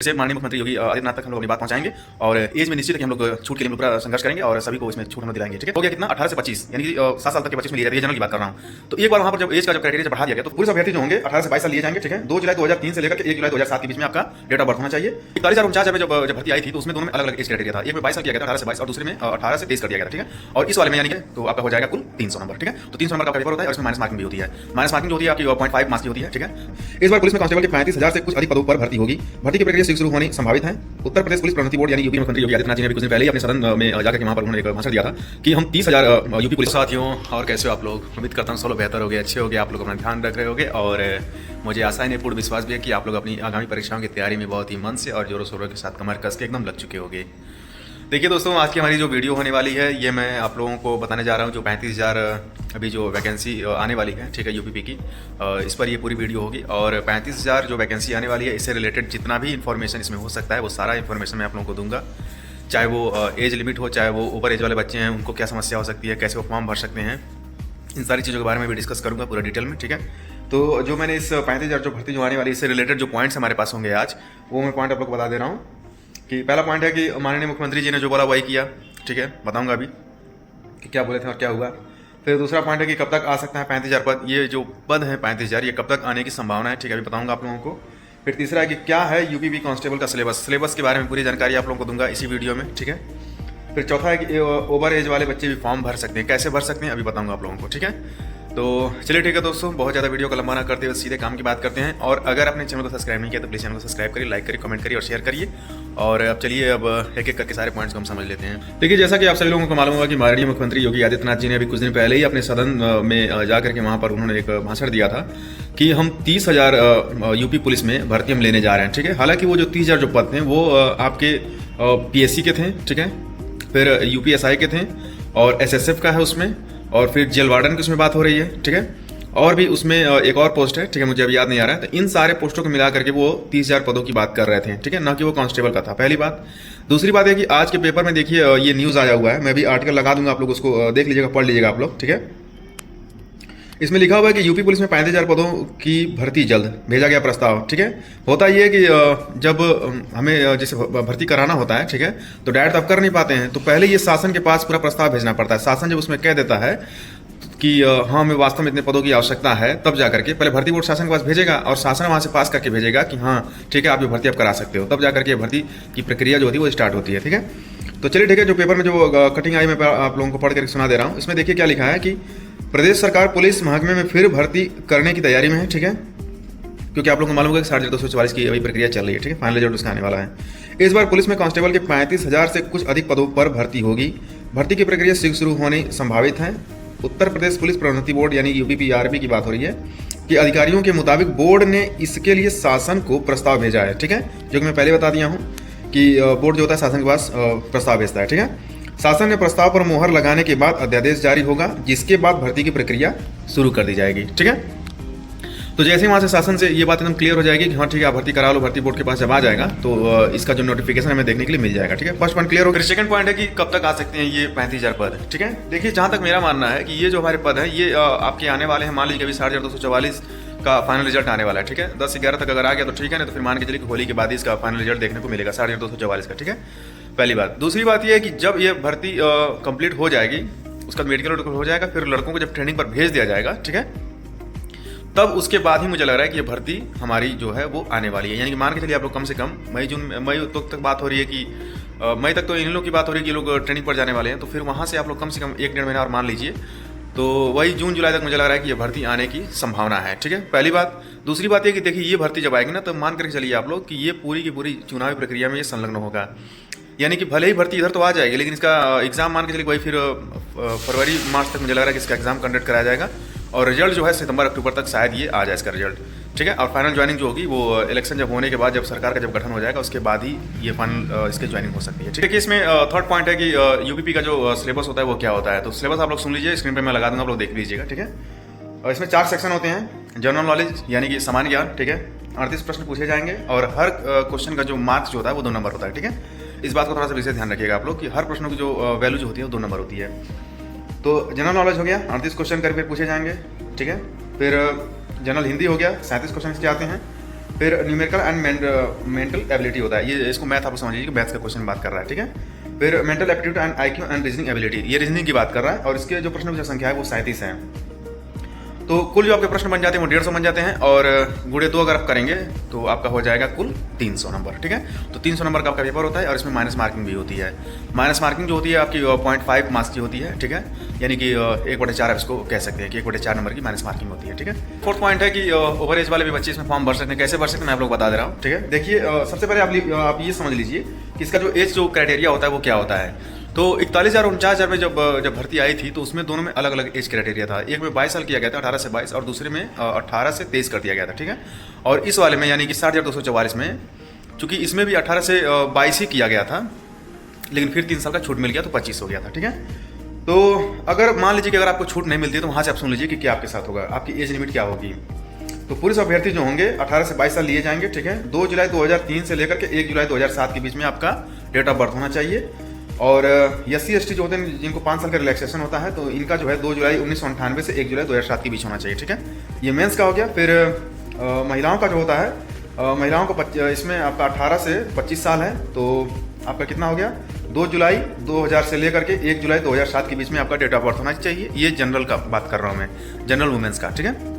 से माननीय मुख्यमंत्री योगी आदित्यनाथ तक हम लोग अपनी बात पहुंचाएंगे और एज में निश्चित है कि हम लोग छूट के लिए हम लोग पूरा संघर्ष करेंगे और सभी को इसमें छूट हम दिलाएंगे। ठीक है, हो गया कितना 18 से 25 यानी कि 7 साल तक के 25 में लिया जाता है, जनरल की बात कर रहा हूं। तो एक बार वहां पर जब एज का जब क्राइटेरिया बढ़ा दिया गया तो पूरे अभ्यर्थी जो होंगे 18 से 22 साल लिए जाएंगे। ठीक है, 2 जुलाई 2003 से लेकर 1 जुलाई 2007 के बीच में आपका डेट ऑफ बर्थ होना चाहिए। 41,49 में जब भर्ती आई थी तो उसमें दोनों में अलग अलग एज क्राइटेरिया था। एक में 22 साल किया गया था 18 से 22 और दूसरे में 18 से 23 कर दिया गया था। ठीक है, और इस वाले में यानी कि तो आपका हो जाएगा कुल 300 नंबर। ठीक है, तो 300 नंबर का पेपर होता है और इसमें माइनस मार्किंग भी होती है। माइनस मार्किंग जो होती है आपकी 0.5 मार्क्स की होती है। ठीक है, इस बार पुलिस में कांस्टेबल के 35,000 से कुछ अधिक पदों पर भर्ती होगी। भर्ती की प्रक्रिया शुरू होनी संभावित है। उत्तर प्रदेश पुलिस प्रोन्नति बोर्ड यानी यूपी मुख्यमंत्री योगी आदित्यनाथ जी ने भी कुछ दिन पहले ही अपने सदन में जाकर के वहां पर उन्होंने एक भाषण दिया था कि हम 30,000 यूपी पुलिस साथियों। और कैसे हो आप लोग? उम्मीद करता हूँ सब लोग बेहतर हो गए, अच्छे हो गए, आप लोग अपना ध्यान रख रहे होगे और मुझे आशा है, पूर्ण विश्वास भी है कि आप लोग अपनी आगामी परीक्षाओं की तैयारी में बहुत ही मन से और जोरों शोरों के साथ कमर कस के एकदम लग चुके होंगे। देखिए दोस्तों, आज की हमारी जो वीडियो होने वाली है ये मैं आप लोगों को बताने जा रहा हूँ जो 35,000 अभी जो वैकेंसी आने वाली है। ठीक है, यूपीपी की इस पर ये पूरी वीडियो होगी और 35,000 जो वैकेंसी आने वाली है इससे रिलेटेड जितना भी इन्फॉर्मेशन इसमें हो सकता है वो सारा इन्फॉर्मेशन मैं आप लोगों को दूंगा। चाहे वो एज लिमिट हो, चाहे वो ओवर एज वाले बच्चे हैं उनको क्या समस्या हो सकती है, कैसे वो फॉर्म भर सकते हैं, इन सारी चीज़ों के बारे में भी डिस्कस करूँगा पूरा डिटेल में। ठीक है, तो जो मैंने इस 35,000 जो भर्ती जो आने वाली इससे रिलेटेड जो पॉइंट्स हमारे पास होंगे आज, वो मैं पॉइंट आप लोग को बता दे रहा हूँ। कि पहला पॉइंट है कि माननीय मुख्यमंत्री जी ने जो बोला वही किया। ठीक है, बताऊंगा अभी कि क्या बोले थे और क्या हुआ। फिर दूसरा पॉइंट है कि कब तक आ सकता है 35,000 पद, ये जो पद है 35,000 ये कब तक आने की संभावना है। ठीक है, अभी बताऊंगा आप लोगों को। फिर तीसरा है कि क्या है यूपीपी कांस्टेबल का सिलेबस के बारे में पूरी जानकारी आप लोगों को दूंगा इसी वीडियो में। ठीक है, फिर चौथा है कि ओवर एज वाले बच्चे भी फॉर्म भर सकते हैं, कैसे भर सकते हैं अभी बताऊंगा आप लोगों को। ठीक है, तो चलिए ठीक है दोस्तों, बहुत ज़्यादा वीडियो को लंबा ना करते हुए सीधे काम की बात करते हैं। और अगर आपने चैनल को सब्सक्राइब नहीं किया तो प्लीज़ चैनल को सब्सक्राइब करिए, लाइक करिए, कमेंट करिए और शेयर करिए। और अब चलिए अब एक एक करके सारे पॉइंट्स को हम समझ लेते हैं। देखिए, जैसा कि आप सभी लोगों को मालूम होगा कि माननीय मुख्यमंत्री योगी आदित्यनाथ जी ने अभी कुछ दिन पहले ही अपने सदन में जाकर के वहाँ पर उन्होंने एक भाषण दिया था कि हम 30,000 यूपी पुलिस में भर्ती हम लेने जा रहे हैं। ठीक है, हालांकि वो जो 30,000 जो पद थे वो आपके PSC के थे। ठीक है, फिर UPSI के थे और SSF का है उसमें, और फिर जेल वार्डन की उसमें बात हो रही है। ठीक है, और भी उसमें एक और पोस्ट है। ठीक है, मुझे अभी याद नहीं आ रहा है। तो इन सारे पोस्टों को मिला करके वो 30,000 पदों की बात कर रहे थे। ठीक है, ना कि वो कांस्टेबल का था, पहली बात। दूसरी बात है कि आज के पेपर में देखिए ये न्यूज़ आया हुआ है, मैं भी आर्टिकल लगा दूंगा, आप लोग उसको देख लीजिएगा, पढ़ लीजिएगा आप लोग। ठीक है, इसमें लिखा हुआ है कि यूपी पुलिस में 35,000 पदों की भर्ती जल्द, भेजा गया प्रस्ताव। ठीक है, होता ये है कि जब हमें जैसे भर्ती कराना होता है, ठीक है, तो डायरेक्ट आप कर नहीं पाते हैं, तो पहले ये शासन के पास पूरा प्रस्ताव भेजना पड़ता है। शासन जब उसमें कह देता है कि हाँ हमें वास्तव में इतने पदों की आवश्यकता है, तब जाकर के पहले भर्ती बोर्ड शासन के पास भेजेगा और शासन वहाँ से पास करके भेजेगा कि हाँ ठीक है आप ये भर्ती आप करा सकते हो, तब जाकर के भर्ती की प्रक्रिया जो होती है वो स्टार्ट होती है। ठीक है, तो चलिए ठीक है, जो पेपर में जो कटिंग आई मैं आप लोगों को पढ़ करके सुना दे रहा हूँ। इसमें देखिए क्या लिखा है कि प्रदेश सरकार पुलिस महकमे में फिर भर्ती करने की तैयारी में है। ठीक है, क्योंकि आप लोगों को मालूम होगा कि 244 की अभी प्रक्रिया चल रही है। ठीक है, फाइनल रिजल्ट उसका आने वाला है। इस बार पुलिस में कांस्टेबल के 35,000 से कुछ अधिक पदों पर भर्ती होगी। भर्ती की प्रक्रिया शीघ्र शुरू होनी संभावित है। उत्तर प्रदेश पुलिस प्रोन्नति बोर्ड यानी UPPRB की बात हो रही है कि अधिकारियों के मुताबिक बोर्ड ने इसके लिए शासन को प्रस्ताव भेजा है। ठीक है, जो कि मैं पहले बता दिया हूँ कि बोर्ड जो होता है शासन के पास प्रस्ताव भेजता है। ठीक है, शासन ने प्रस्ताव पर मोहर लगाने के बाद अध्यादेश जारी होगा, जिसके बाद भर्ती की प्रक्रिया शुरू कर दी जाएगी। ठीक है, तो जैसे ही वहाँ से शासन से ये बात एकदम क्लियर हो जाएगी कि हाँ ठीक है आप भर्ती करा लो, भर्ती बोर्ड के पास जब आ जाएगा तो इसका जो नोटिफिकेशन हमें देखने के लिए मिल जाएगा। ठीक है, फर्स्ट पॉइंट क्लियर हो गया। सेकंड पॉइंट है कि कब तक आ सकते हैं ये 35,000 पद। ठीक है, देखिए जहाँ तक मेरा मानना है कि ये जो हमारे पद है ये आपके आने वाले हैं, मान लीजिए अभी 244 का फाइनल रिजल्ट आने वाला है। ठीक है, 10-11 तक अगर आ गया तो ठीक है, नहीं तो फिर मान के चलिए कि होली के बाद ही इसका फाइनल रिजल्ट देखने को मिलेगा 244 का। ठीक है, पहली बात। दूसरी बात यह है कि जब ये भर्ती कंप्लीट हो जाएगी उसका मेडिकल हो जाएगा, फिर लड़कों को जब ट्रेनिंग पर भेज दिया जाएगा, ठीक है, तब उसके बाद ही मुझे लग रहा है कि ये भर्ती हमारी जो है वो आने वाली है। यानी कि मान के चलिए आप लोग कम से कम मई तक बात हो रही है कि मई तक तो इन लोग की बात हो रही है कि ये लोग ट्रेनिंग पर जाने वाले हैं, तो फिर वहाँ से आप लोग कम से कम 1-1.5 महीना और मान लीजिए, तो वही जून जुलाई तक मुझे लग रहा है कि ये भर्ती आने की संभावना है। ठीक है, पहली बात। दूसरी बात ये कि देखिए ये भर्ती जब आएगी ना, तो मान करके चलिए आप लोग कि ये पूरी की पूरी चुनावी प्रक्रिया में ये संलग्न होगा। यानी कि भले ही भर्ती इधर तो आ जाएगी, लेकिन इसका एग्जाम मान के चलिए वही फिर फरवरी मार्च तक मुझे लग रहा है कि इसका एग्जाम कंडक्ट कराया जाएगा और रिजल्ट जो है सितंबर अक्टूबर तक शायद ये आ जाए इसका रिजल्ट। ठीक है, और फाइनल ज्वाइनिंग जो होगी वो इलेक्शन जब होने के बाद, जब सरकार का जब गठन हो जाएगा उसके बाद ही ये फाइनल इसकी ज्वाइनिंग हो सकती है। ठीक है, कि इसमें थर्ड पॉइंट है कि यूपीपी का जो सिलेबस होता है वो क्या होता है। तो सिलेबस आप लोग सुन लीजिए, स्क्रीन पर मैं लगा दूंगा, आप लोग देख लीजिएगा। ठीक है, और इसमें 4 सेक्शन होते हैं। जनरल नॉलेज यानी कि सामान्य ज्ञान। ठीक है, 38 प्रश्न पूछे जाएंगे और हर क्वेश्चन का जो मार्क्स जो होता है वो 2 नंबर होता है। ठीक है, इस बात को थोड़ा सा विशेष ध्यान रखिएगा आप लोग कि हर प्रश्नों की जो वैल्यू जो होती है वो 2 नंबर होती है। तो जनरल नॉलेज हो गया, 38 क्वेश्चन करके पूछे जाएंगे। ठीक है, फिर जनरल हिंदी हो गया, 37 क्वेश्चन इसके आते हैं। फिर न्यूमेरिकल एंड मेंटल एबिलिटी होता है, ये इसको मैथ आप समझ लीजिए कि मैथ्स का क्वेश्चन बात कर रहा है, ठीक है। फिर mental aptitude and IQ and reasoning ability, ये रीजनिंग की बात कर रहा है और इसके जो प्रश्नों की संख्या है वो 37 है। तो कुल जो आपके प्रश्न बन जाते हैं वो 150 बन जाते हैं और गुणे 2 अगर आप करेंगे तो आपका हो जाएगा कुल 300 नंबर, ठीक है। तो 300 नंबर का आपका पेपर होता है और इसमें माइनस मार्किंग भी होती है। माइनस मार्किंग जो होती है आपकी 0.5 मार्क्स की होती है, ठीक है, यानी कि 1/4 आप इसको कह सकते हैं कि 1/4 नंबर की माइनस मार्किंग होती है, ठीक है। फोर्थ पॉइंट है कि ओवर एज वाले भी बच्चे इसमें फॉर्म भर सकते हैं। कैसे भर सकते हैं मैं आप लोग बता दे रहा हूँ, ठीक है। देखिए सबसे पहले आप ये समझ लीजिए कि इसका जो एज जो क्राइटेरिया होता है वो क्या होता है। तो 41,000 और 49,000 में जब भर्ती आई थी तो उसमें दोनों में अलग अलग एज क्राइटेरिया था। एक में 22 साल किया गया था, 18 से 22, और दूसरे में 18 से 23 कर दिया गया था, ठीक है। और इस वाले में यानी कि 60,244 में चूंकि इसमें भी 18 से 22 ही किया गया था, लेकिन फिर 3 साल का छूट मिल गया तो 25 हो गया था, ठीक है। तो अगर मान लीजिए कि अगर आपको छूट नहीं मिलती है तो वहाँ से आप सुन लीजिए कि क्या आपके साथ होगा, आपकी एज लिमिट क्या होगी। तो पुलिस अभ्यर्थी जो होंगे 18 से 22 साल लिए जाएंगे, ठीक है। 2 जुलाई 2003 से लेकर के 1 जुलाई 2007 के बीच में आपका डेट ऑफ बर्थ होना चाहिए। और SC ST जो होते हैं जिनको 5 साल का रिलैक्सेशन होता है तो इनका जो है 2 जुलाई 1998 से 1 जुलाई 2007 के बीच होना चाहिए, ठीक है। ये मेंस का हो गया। फिर महिलाओं का जो होता है महिलाओं को इसमें आपका 18 से 25 साल है तो आपका कितना हो गया 2 जुलाई 2000 से लेकर के 1 जुलाई 2007 के बीच में आपका डेट ऑफ बर्थ होना चाहिए। ये जनरल का बात कर रहा हूँ मैं, जनरल वुमेंस का, ठीक है।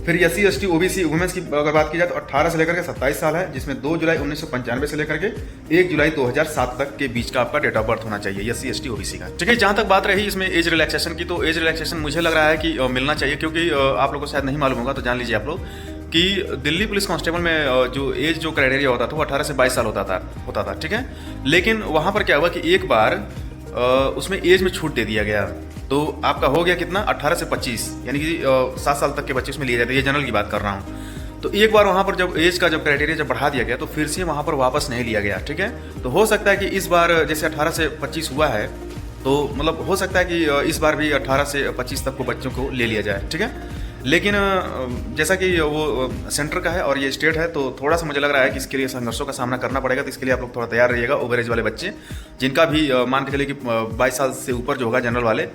फिर SC ST OBC वुमेंस की अगर बात की जाए तो 18 से लेकर के 27 साल है, जिसमें 2 जुलाई 1995 से लेकर के 1 जुलाई 2007 तक के बीच का आपका डेट ऑफ बर्थ होना चाहिए SC ST OBC का, ठीक है। जहाँ तक बात रही इसमें एज रिलैक्सेशन की, तो एज रिलैक्सेशन मुझे लग रहा है कि मिलना चाहिए, क्योंकि आप लोगों को शायद नहीं मालूम होगा तो जान लीजिए आप लोग कि दिल्ली पुलिस कांस्टेबल में जो एज जो क्राइटेरिया होता था वो 18 से 22 साल होता था, ठीक है। लेकिन वहाँ पर क्या हुआ कि एक बार उसमें एज में छूट दे दिया गया, तो आपका हो गया कितना 18 से 25, यानी कि 7 साल तक के बच्चे उसमें लिए जाते हैं। ये जनरल की बात कर रहा हूँ। तो एक बार वहाँ पर जब एज का जब क्राइटेरिया जब बढ़ा दिया गया तो फिर से वहाँ पर वापस नहीं लिया गया, ठीक है। तो हो सकता है कि इस बार जैसे 18 से 25 हुआ है तो मतलब हो सकता है कि इस बार भी 18 से 25 तक को बच्चों को ले लिया जाए, ठीक है। लेकिन जैसा कि वो सेंटर का है और ये स्टेट है तो थोड़ा सा मुझे लग रहा है कि इसके लिए संघर्षों का सामना करना पड़ेगा। तो इसके लिए आप लोग थोड़ा तैयार रहिएगा। ओवरेज वाले बच्चे जिनका भी मान के चलिए कि 22 साल से ऊपर जो होगा जनरल वाले,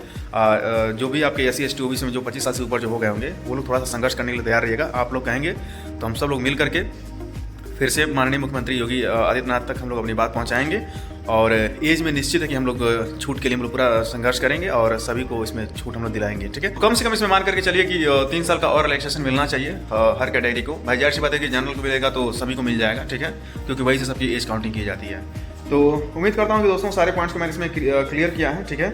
जो भी आपके SC ST OBC में जो 25 साल से ऊपर जो हो गए होंगे वो लोग थोड़ा सा संघर्ष करने के लिए तैयार रहिएगा। आप लोग कहेंगे तो हम सब लोग मिल करके फिर से माननीय मुख्यमंत्री योगी आदित्यनाथ तक हम लोग अपनी बात पहुंचाएंगे और एज में निश्चित है कि हम लोग छूट के लिए हम लोग पूरा संघर्ष करेंगे और सभी को इसमें छूट हम लोग दिलाएंगे, ठीक है। कम से कम इसमें मान करके चलिए कि 3 साल का और रिलैक्सेशन मिलना चाहिए हर कैटेगरी को। भाई जाहिर सी बात है कि जनरल को मिलेगा तो सभी को मिल जाएगा, ठीक है, क्योंकि वही से सबकी एज काउंटिंग की जाती है। तो उम्मीद करता हूँ कि दोस्तों सारे पॉइंट्स को मैंने इसमें क्लियर किया है, ठीक है।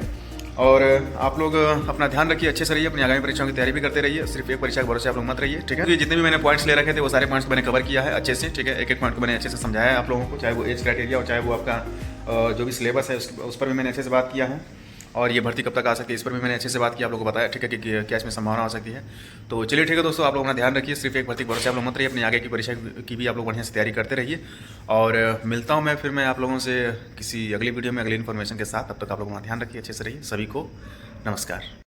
और आप लोग अपना ध्यान रखिए, अच्छे से रहिए, अपनी आगामी परीक्षाओं की तैयारी भी करते रहिए। सिर्फ एक परीक्षा के भरोसे आप लोग मत रहिए, ठीक है। जितने भी मैंने पॉइंट्स ले रखे थे वो सारे पॉइंट्स मैंने कवर किया है अच्छे से, ठीक है। एक एक पॉइंट को मैंने अच्छे से समझाया है आप लोगों को, चाहे वो एज क्राइटेरिया हो, चाहे वो आपका जो भी सिलेबस है उस पर भी मैंने अच्छे से बात किया है। और ये भर्ती कब तक आ सकती है इस पर भी मैंने अच्छे से बात की, आप लोगों को बताया, ठीक है, कि क्या इसमें संभावना हो सकती है। तो चलिए ठीक है दोस्तों, आप लोग अपना ध्यान रखिए। सिर्फ एक भर्ती के भरोसे आप लोग मत रहिए, अपनी आगे की परीक्षा की भी आप लोग बढ़िया से तैयारी करते रहिए। और मिलता हूँ मैं आप लोगों से किसी अगली वीडियो में अगली इन्फॉर्मेशन के साथ। तब तक आप लोग अपना ध्यान रखिए, अच्छे से रहिए। सभी को नमस्कार।